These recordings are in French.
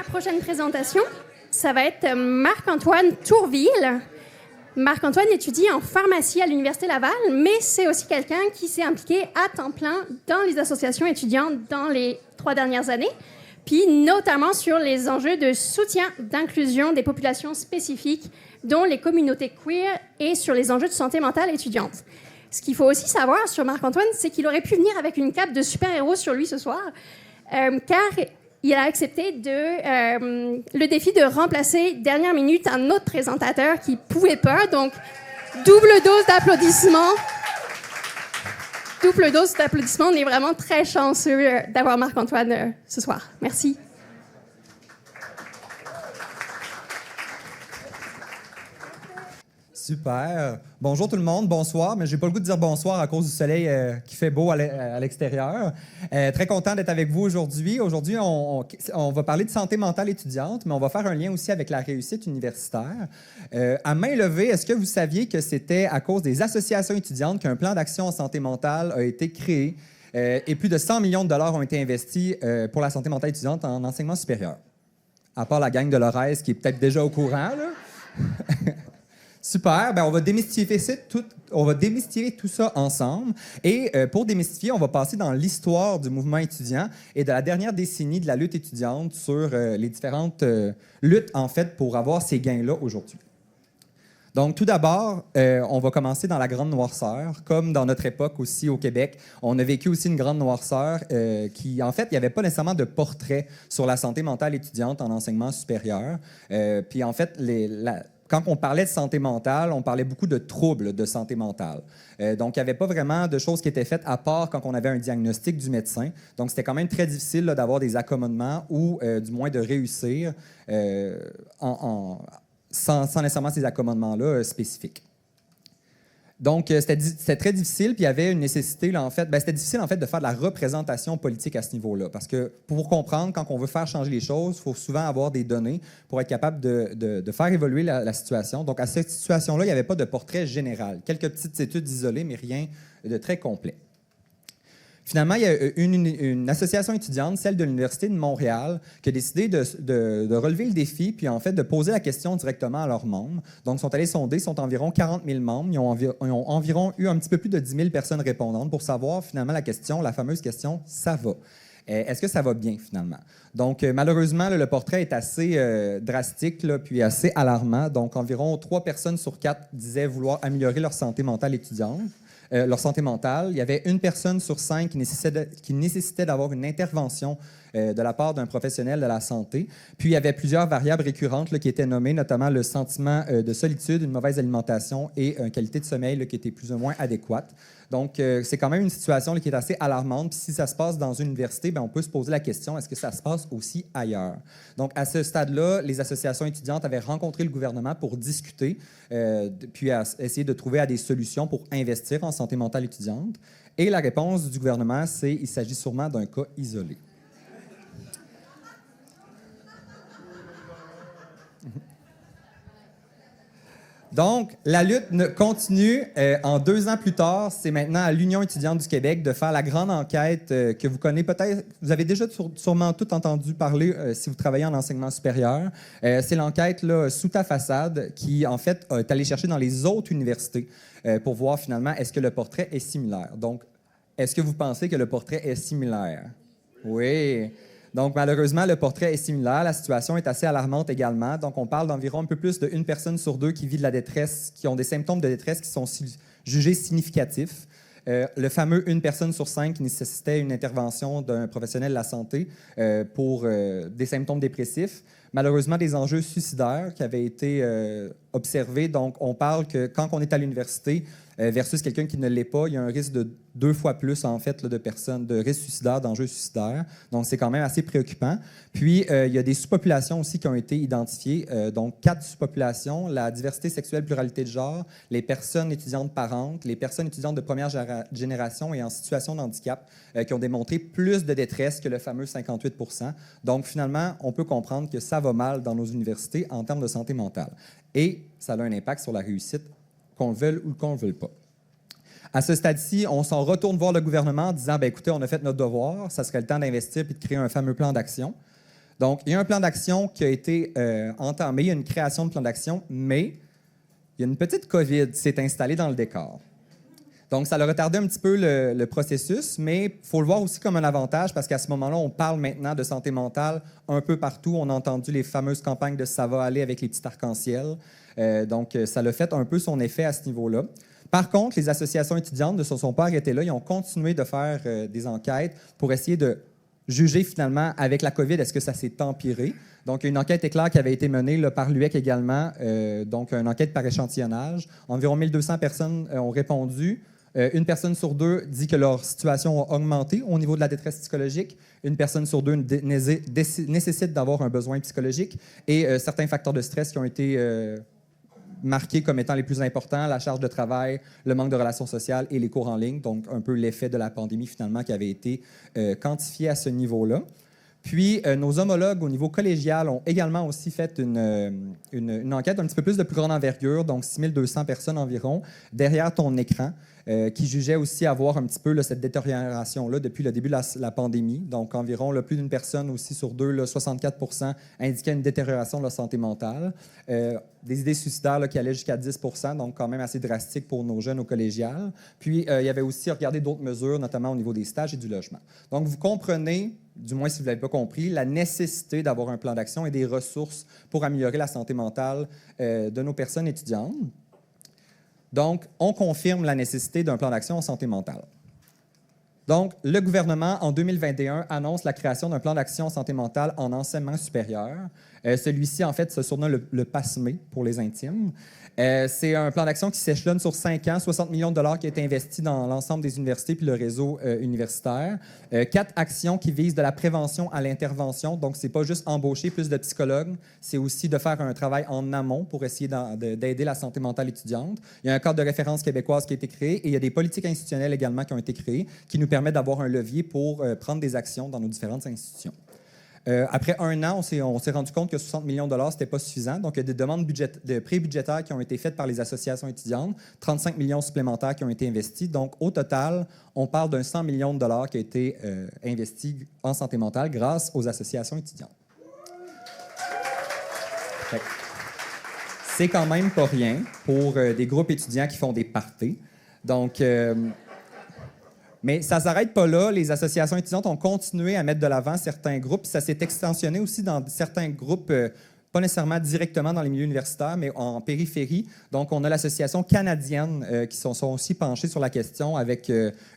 prochaine présentation, ça va être Marc-Antoine Tourville. Marc-Antoine étudie en pharmacie à l'Université Laval, mais c'est aussi quelqu'un qui s'est impliqué à temps plein dans les associations étudiantes dans les 3 dernières années, puis notamment sur les enjeux de soutien d'inclusion des populations spécifiques, dont les communautés queer, et sur les enjeux de santé mentale étudiante. Ce qu'il faut aussi savoir sur Marc-Antoine, c'est qu'il aurait pu venir avec une cape de super-héros sur lui ce soir, car il a accepté le défi de remplacer dernière minute un autre présentateur qui ne pouvait pas. Donc, double dose d'applaudissements. Double dose d'applaudissements. On est vraiment très chanceux d'avoir Marc-Antoine ce soir. Merci. Super. Bonjour tout le monde, bonsoir, mais j'ai pas le goût de dire bonsoir à cause du soleil qui fait beau à l'extérieur. Très content d'être avec vous aujourd'hui. Aujourd'hui, on va parler de santé mentale étudiante, mais on va faire un lien aussi avec la réussite universitaire. À main levée, est-ce que vous saviez que c'était à cause des associations étudiantes qu'un plan d'action en santé mentale a été créé et plus de 100 millions de dollars ont été investis pour la santé mentale étudiante en enseignement supérieur? À part la gang de l'Orez qui est peut-être déjà au courant, là. Super, ben on va démystifier tout ça ensemble. Et pour démystifier, on va passer dans l'histoire du mouvement étudiant et de la dernière décennie de la lutte étudiante sur les différentes luttes, en fait, pour avoir ces gains-là aujourd'hui. Donc, tout d'abord, on va commencer dans la Grande Noirceur. Comme dans notre époque aussi au Québec, on a vécu aussi une Grande Noirceur qui, en fait, il n'y avait pas nécessairement de portrait sur la santé mentale étudiante en enseignement supérieur. Puis, en fait, quand on parlait de santé mentale, on parlait beaucoup de troubles de santé mentale. Donc, il n'y avait pas vraiment de choses qui étaient faites à part quand on avait un diagnostic du médecin. Donc, c'était quand même très difficile là, d'avoir des accommodements ou du moins de réussir sans nécessairement ces accommodements-là spécifiques. Donc, c'était très difficile, puis il y avait une nécessité, là, en fait, c'était difficile, en fait, de faire de la représentation politique à ce niveau-là, parce que pour comprendre, quand on veut faire changer les choses, il faut souvent avoir des données pour être capable de faire évoluer la situation. Donc, à cette situation-là, il n'y avait pas de portrait général. Quelques petites études isolées, mais rien de très complet. Finalement, il y a une association étudiante, celle de l'Université de Montréal, qui a décidé de relever le défi puis en fait de poser la question directement à leurs membres. Donc, ils sont allés sonder, ils sont environ 40 000 membres. Ils ont environ eu un petit peu plus de 10 000 personnes répondantes pour savoir finalement la question, la fameuse question « ça va ». Est-ce que ça va bien, finalement? Donc, malheureusement, le portrait est assez drastique, là, puis assez alarmant. Donc, environ 3 personnes sur 4 disaient vouloir améliorer leur santé mentale étudiante. Leur santé mentale. Il y avait 1 personne sur 5 qui nécessitait d'avoir une intervention de la part d'un professionnel de la santé. Puis, il y avait plusieurs variables récurrentes là, qui étaient nommées, notamment le sentiment de solitude, une mauvaise alimentation et une qualité de sommeil là, qui était plus ou moins adéquate. Donc, c'est quand même une situation là, qui est assez alarmante. Puis, si ça se passe dans une université, bien, on peut se poser la question, est-ce que ça se passe aussi ailleurs? Donc, à ce stade-là, les associations étudiantes avaient rencontré le gouvernement pour discuter, puis essayer de trouver des solutions pour investir en santé mentale étudiante. Et la réponse du gouvernement, c'est qu'il s'agit sûrement d'un cas isolé. Donc, la lutte continue. En 2 ans plus tard, c'est maintenant à l'Union étudiante du Québec de faire la grande enquête que vous connaissez peut-être. Vous avez déjà sûrement tout entendu parler si vous travaillez en enseignement supérieur. C'est l'enquête là, Sous ta façade qui, en fait, est allée chercher dans les autres universités pour voir finalement est-ce que le portrait est similaire. Donc, est-ce que vous pensez que le portrait est similaire? Oui. Donc, malheureusement, le portrait est similaire. La situation est assez alarmante également. Donc, on parle d'environ un peu plus de 1 personne sur 2 qui vit de la détresse, qui ont des symptômes de détresse qui sont jugés significatifs. Le fameux 1 personne sur 5 qui nécessitait une intervention d'un professionnel de la santé pour des symptômes dépressifs. Malheureusement, des enjeux suicidaires qui avaient été observés. Donc, on parle que quand on est à l'université versus quelqu'un qui ne l'est pas, il y a un risque de 2 fois plus, en fait, là, de personnes, de risques suicidaires, d'enjeux suicidaires. Donc, c'est quand même assez préoccupant. Puis, il y a des sous-populations aussi qui ont été identifiées. Donc, 4 sous-populations, la diversité sexuelle, pluralité de genre, les personnes étudiantes parentes, les personnes étudiantes de première génération et en situation de handicap, qui ont démontré plus de détresse que le fameux 58 %. Donc, finalement, on peut comprendre que ça va mal dans nos universités en termes de santé mentale. Et ça a un impact sur la réussite, qu'on le veuille ou qu'on ne le veuille pas. À ce stade-ci, on s'en retourne voir le gouvernement en disant « Écoutez, on a fait notre devoir, ça serait le temps d'investir et de créer un fameux plan d'action ». Donc, il y a un plan d'action qui a été entamé, il y a une création de plan d'action, mais il y a une petite COVID qui s'est installée dans le décor. Donc, ça a retardé un petit peu le processus, mais il faut le voir aussi comme un avantage parce qu'à ce moment-là, on parle maintenant de santé mentale un peu partout. On a entendu les fameuses campagnes de « Ça va aller » avec les petits arcs-en-ciel. Donc, ça a fait un peu son effet à ce niveau-là. Par contre, les associations étudiantes ne se sont pas arrêtées là. Ils ont continué de faire des enquêtes pour essayer de juger finalement, avec la COVID, est-ce que ça s'est empiré. Donc, une enquête éclair qui avait été menée là, par l'UEC également, donc une enquête par échantillonnage. Environ 1200 personnes ont répondu. Une personne sur deux dit que leur situation a augmenté au niveau de la détresse psychologique. Une personne sur deux nécessite d'avoir un besoin psychologique. Et certains facteurs de stress qui ont été marqués comme étant les plus importants, la charge de travail, le manque de relations sociales et les cours en ligne. Donc, un peu l'effet de la pandémie, finalement, qui avait été quantifié à ce niveau-là. Puis, nos homologues au niveau collégial ont également aussi fait une enquête un petit peu plus de plus grande envergure, donc 6200 personnes environ, derrière ton écran, qui jugeaient aussi avoir un petit peu là, cette détérioration-là depuis le début de la pandémie. Donc, environ là, plus d'une personne aussi sur deux, là, 64 indiquaient une détérioration de leur santé mentale. Des idées suicidaires là, qui allaient jusqu'à 10 donc quand même assez drastique pour nos jeunes au collégial. Puis, il y avait aussi regardé d'autres mesures, notamment au niveau des stages et du logement. Donc, vous comprenez, du moins si vous ne l'avez pas compris, la nécessité d'avoir un plan d'action et des ressources pour améliorer la santé mentale de nos personnes étudiantes. Donc, on confirme la nécessité d'un plan d'action en santé mentale. Donc, le gouvernement, en 2021, annonce la création d'un plan d'action en santé mentale en enseignement supérieur. Celui-ci, en fait, se surnomme le PASME pour les intimes. C'est un plan d'action qui s'échelonne sur 5 ans, 60 millions de dollars qui a été investi dans l'ensemble des universités puis le réseau universitaire. 4 actions qui visent de la prévention à l'intervention. Donc, ce n'est pas juste embaucher plus de psychologues, c'est aussi de faire un travail en amont pour essayer d'aider la santé mentale étudiante. Il y a un cadre de référence québécoise qui a été créé et il y a des politiques institutionnelles également qui ont été créées qui nous permettent d'avoir un levier pour prendre des actions dans nos différentes institutions. Après un an, on s'est rendu compte que 60 millions de dollars, ce n'était pas suffisant. Donc, il y a des demandes de prêts budgétaires qui ont été faites par les associations étudiantes, 35 millions supplémentaires qui ont été investis. Donc, au total, on parle d'un 100 millions de dollars qui a été investi en santé mentale grâce aux associations étudiantes. C'est quand même pas rien pour des groupes étudiants qui font des parties. Donc... mais ça ne s'arrête pas là. Les associations étudiantes ont continué à mettre de l'avant certains groupes. Ça s'est extensionné aussi dans certains groupes, pas nécessairement directement dans les milieux universitaires, mais en périphérie. Donc, on a l'association canadienne qui sont aussi penchées sur la question avec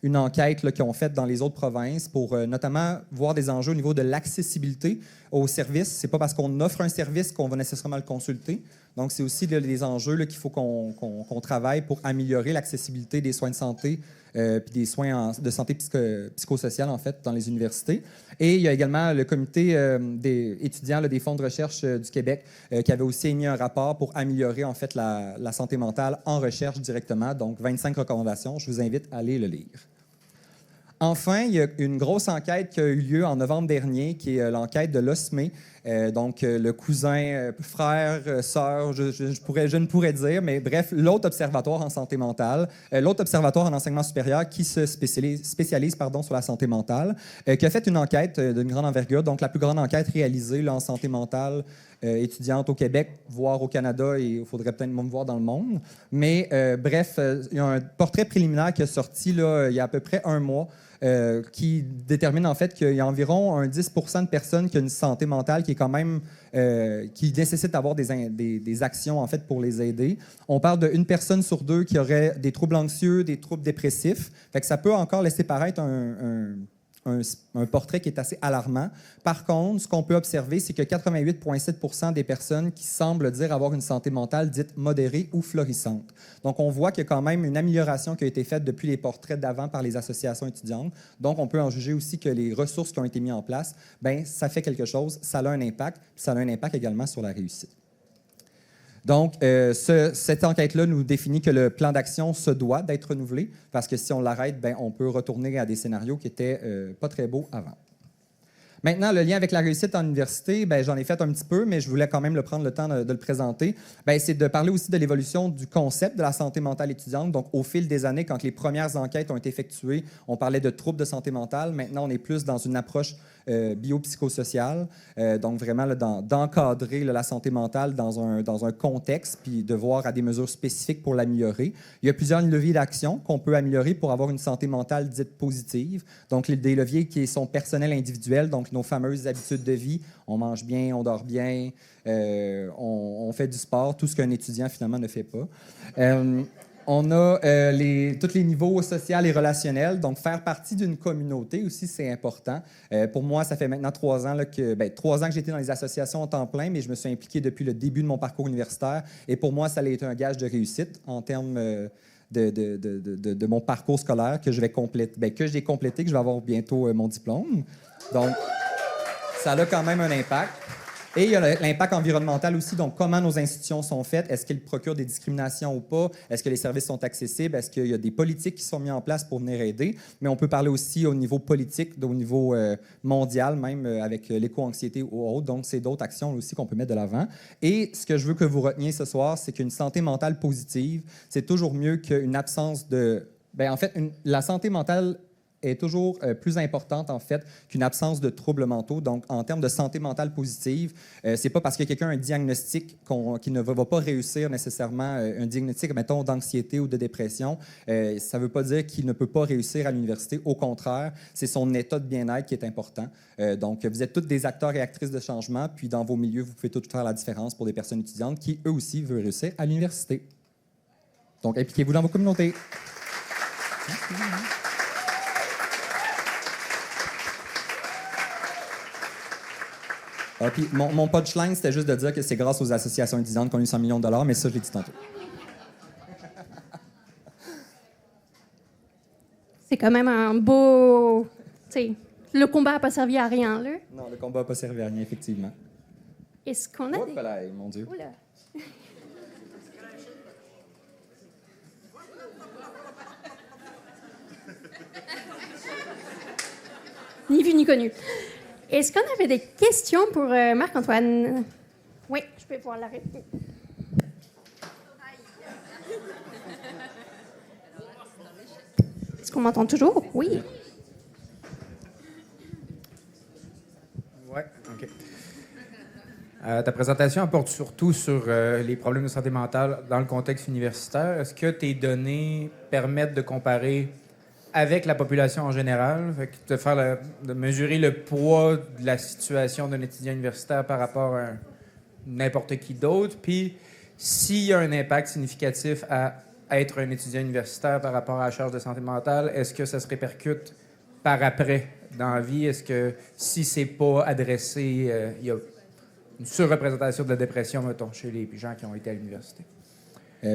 une enquête qu'ils ont faite dans les autres provinces pour notamment voir des enjeux au niveau de l'accessibilité aux services. Ce n'est pas parce qu'on offre un service qu'on va nécessairement le consulter. Donc, c'est aussi des enjeux qu'il faut qu'on travaille pour améliorer l'accessibilité des soins de santé puis des soins de santé psychosociale, en fait, dans les universités. Et il y a également le comité des étudiants des fonds de recherche du Québec qui avait aussi émis un rapport pour améliorer, en fait, la santé mentale en recherche directement. Donc, 25 recommandations. Je vous invite à aller le lire. Enfin, il y a une grosse enquête qui a eu lieu en novembre dernier, qui est l'enquête de l'OSME. Donc, le cousin, frère, sœur, je ne pourrais dire, mais bref, l'autre observatoire en santé mentale, l'autre observatoire en enseignement supérieur qui se spécialise sur la santé mentale, qui a fait une enquête d'une grande envergure, donc la plus grande enquête réalisée là, en santé mentale étudiante au Québec, voire au Canada, et il faudrait peut-être même voir dans le monde. Mais bref, il y a un portrait préliminaire qui est sorti là, il y a à peu près un mois, qui détermine en fait qu'il y a environ un 10 % de personnes qui ont une santé mentale qui est quand même qui nécessite d'avoir des actions en fait pour les aider. On parle d'une personne sur deux qui aurait des troubles anxieux, des troubles dépressifs. Fait que ça peut encore laisser paraître un portrait qui est assez alarmant. Par contre, ce qu'on peut observer, c'est que 88,7 % des personnes qui semblent dire avoir une santé mentale dite modérée ou florissante. Donc, on voit qu'il y a quand même une amélioration qui a été faite depuis les portraits d'avant par les associations étudiantes. Donc, on peut en juger aussi que les ressources qui ont été mises en place, bien, ça fait quelque chose, ça a un impact, puis ça a un impact également sur la réussite. Donc, cette enquête-là nous définit que le plan d'action se doit d'être renouvelé parce que si on l'arrête, ben, on peut retourner à des scénarios qui n'étaient pas très beaux avant. Maintenant, le lien avec la réussite en université, ben, j'en ai fait un petit peu, mais je voulais quand même prendre le temps de le présenter. Ben, c'est de parler aussi de l'évolution du concept de la santé mentale étudiante. Donc, au fil des années, quand les premières enquêtes ont été effectuées, on parlait de troubles de santé mentale. Maintenant, on est plus dans une approche biopsychosociale. Donc, vraiment, d'encadrer la santé mentale dans un contexte, puis de voir à des mesures spécifiques pour l'améliorer. Il y a plusieurs leviers d'action qu'on peut améliorer pour avoir une santé mentale dite positive. Donc, des leviers qui sont personnels, individuels, donc nos fameuses habitudes de vie. On mange bien, on dort bien, on fait du sport, tout ce qu'un étudiant, finalement, ne fait pas. On a tous les niveaux social et relationnels. Donc, faire partie d'une communauté aussi, c'est important. Pour moi, ça fait maintenant 3 ans, 3 ans que j'étais dans les associations en temps plein, mais je me suis impliqué depuis le début de mon parcours universitaire. Et pour moi, ça a été un gage de réussite en termes de mon parcours scolaire que je vais compléter, que j'ai complété, que je vais avoir bientôt mon diplôme. Donc, ça a quand même un impact. Et il y a l'impact environnemental aussi, donc comment nos institutions sont faites, est-ce qu'elles procurent des discriminations ou pas, est-ce que les services sont accessibles, est-ce qu'il y a des politiques qui sont mises en place pour venir aider, mais on peut parler aussi au niveau politique, au niveau mondial, même avec l'éco-anxiété ou autre, donc c'est d'autres actions aussi qu'on peut mettre de l'avant. Et ce que je veux que vous reteniez ce soir, c'est qu'une santé mentale positive, c'est toujours mieux qu'une absence de... En fait, la santé mentale est toujours plus importante, en fait, qu'une absence de troubles mentaux. Donc, en termes de santé mentale positive, c'est pas parce que quelqu'un a un diagnostic qu'il ne va pas réussir nécessairement un diagnostic, mettons, d'anxiété ou de dépression. Ça ne veut pas dire qu'il ne peut pas réussir à l'université. Au contraire, c'est son état de bien-être qui est important. Donc, vous êtes tous des acteurs et actrices de changement, puis dans vos milieux, vous pouvez tous faire la différence pour des personnes étudiantes qui, eux aussi, veulent réussir à l'université. Donc, impliquez-vous dans vos communautés. Merci. Puis mon punchline, c'était juste de dire que c'est grâce aux associations étudiantes qu'on a eu 100 millions de dollars, mais ça, je l'ai dit tantôt. C'est quand même un beau... T'sais, le combat n'a pas servi à rien, là. Non, le combat n'a pas servi à rien, effectivement. Est-ce qu'on a des... Là, mon Dieu. Oula. Ni vu ni connu. Est-ce qu'on avait des questions pour Marc-Antoine? Oui, je peux pouvoir l'arrêter. Est-ce qu'on m'entend toujours? Oui. Oui, OK. Ta présentation porte surtout sur les problèmes de santé mentale dans le contexte universitaire. Est-ce que tes données permettent de comparer avec la population en général, de mesurer le poids de la situation d'un étudiant universitaire par rapport à n'importe qui d'autre, puis s'il y a un impact significatif à être un étudiant universitaire par rapport à la charge de santé mentale, est-ce que ça se répercute par après dans la vie? Est-ce que si c'est pas adressé, il y a une surreprésentation de la dépression, mettons, chez les gens qui ont été à l'université?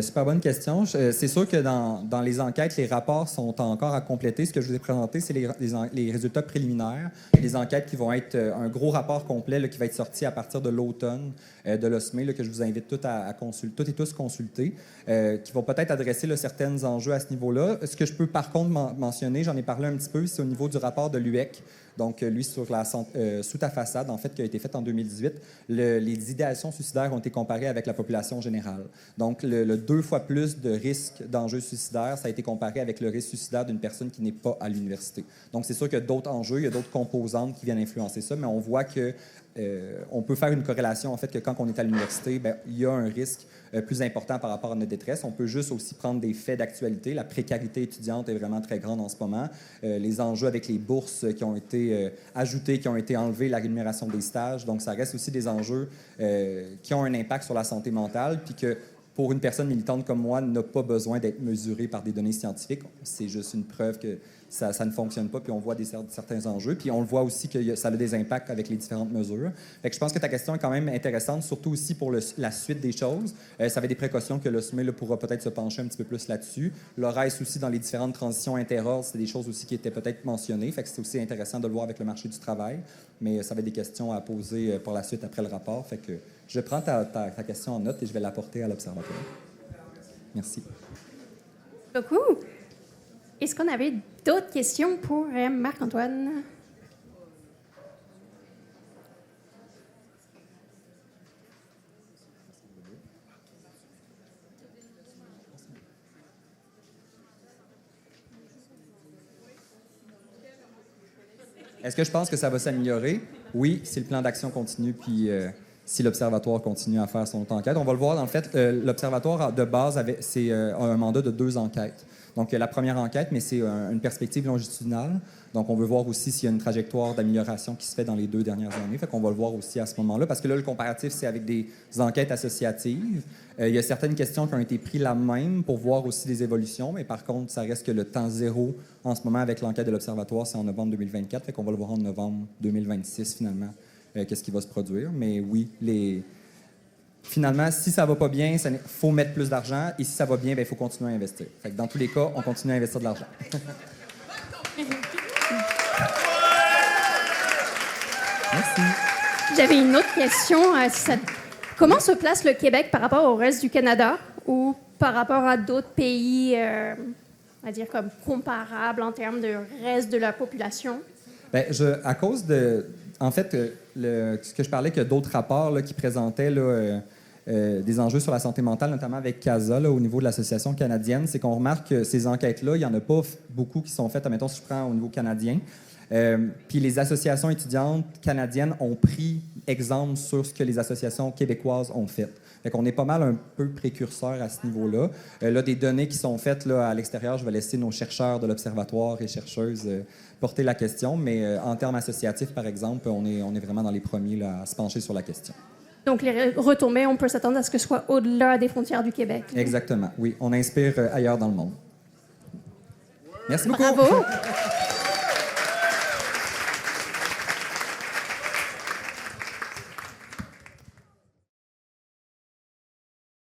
Super bonne question. C'est sûr que dans les enquêtes, les rapports sont encore à compléter. Ce que je vous ai présenté, c'est les résultats préliminaires. Les enquêtes qui vont être un gros rapport complet là, qui va être sorti à partir de l'automne de l'OSME, que je vous invite toutes et tous consulter, qui vont peut-être adresser là, certains enjeux à ce niveau-là. Ce que je peux par contre mentionner, j'en ai parlé un petit peu, c'est au niveau du rapport de l'UEC. Donc, lui, sur sous ta façade, en fait, qui a été fait en 2018, les idéations suicidaires ont été comparées avec la population générale. Donc, le 2 fois plus de risque d'enjeux suicidaires, ça a été comparé avec le risque suicidaire d'une personne qui n'est pas à l'université. Donc, c'est sûr qu'il y a d'autres enjeux, il y a d'autres composantes qui viennent influencer ça, mais on voit que on peut faire une corrélation, en fait, que quand on est à l'université, il y a un risque plus important par rapport à notre détresse. On peut juste aussi prendre des faits d'actualité. La précarité étudiante est vraiment très grande en ce moment. Les enjeux avec les bourses qui ont été ajoutées, qui ont été enlevées, la rémunération des stages. Donc, ça reste aussi des enjeux qui ont un impact sur la santé mentale, puis que pour une personne militante comme moi, n'a pas besoin d'être mesuré par des données scientifiques. C'est juste une preuve que ça ne fonctionne pas, puis on voit certains enjeux. Puis on le voit aussi que ça a des impacts avec les différentes mesures. Fait que je pense que ta question est quand même intéressante, surtout aussi pour la suite des choses. Ça va être des précautions que l'OSME pourra peut-être se pencher un petit peu plus là-dessus. Le reste aussi, dans les différentes transitions interordres, c'est des choses aussi qui étaient peut-être mentionnées. Fait que c'est aussi intéressant de le voir avec le marché du travail. Mais ça va être des questions à poser pour la suite après le rapport. Fait que je prends ta question en note et je vais l'apporter à l'Observatoire. Merci. Beaucoup. Est-ce qu'on avait d'autres questions pour Marc-Antoine? Est-ce que je pense que ça va s'améliorer? Oui, si le plan d'action continue, puis si l'Observatoire continue à faire son enquête. On va le voir, en fait, l'Observatoire, de base, c'est un mandat de 2 enquêtes. Donc, la première enquête, mais c'est une perspective longitudinale. Donc, on veut voir aussi s'il y a une trajectoire d'amélioration qui se fait dans les 2 dernières années. Fait qu'on va le voir aussi à ce moment-là, parce que là, le comparatif, c'est avec des enquêtes associatives. Il y a certaines questions qui ont été prises la même pour voir aussi des évolutions, mais par contre, ça reste que le temps zéro en ce moment avec l'enquête de l'Observatoire, c'est en novembre 2024. Fait qu'on va le voir en novembre 2026, finalement, qu'est-ce qui va se produire. Mais oui, finalement, si ça va pas bien, il faut mettre plus d'argent. Et si ça va bien, il faut continuer à investir. Fait que dans tous les cas, on continue à investir de l'argent. Merci. J'avais une autre question. Comment se place le Québec par rapport au reste du Canada ou par rapport à d'autres pays, on va dire comme comparables en termes de reste de la population? Bien, à cause de... En fait, ce que je parlais, qu'il y a d'autres rapports là, qui présentaient là, des enjeux sur la santé mentale, notamment avec CASA, là, au niveau de l'Association canadienne, c'est qu'on remarque que ces enquêtes-là, il n'y en a pas beaucoup qui sont faites, admettons, si je prends au niveau canadien. Puis les associations étudiantes canadiennes ont pris exemple sur ce que les associations québécoises ont fait. Fait qu'on est pas mal un peu précurseurs à ce niveau-là. Là, des données qui sont faites là, à l'extérieur, je vais laisser nos chercheurs de l'Observatoire et chercheuses porter la question, mais en termes associatifs, par exemple, on est vraiment dans les premiers là, à se pencher sur la question. Donc, les retombées, on peut s'attendre à ce que ce soit au-delà des frontières du Québec. Exactement, oui. On inspire ailleurs dans le monde. Merci beaucoup. Bravo!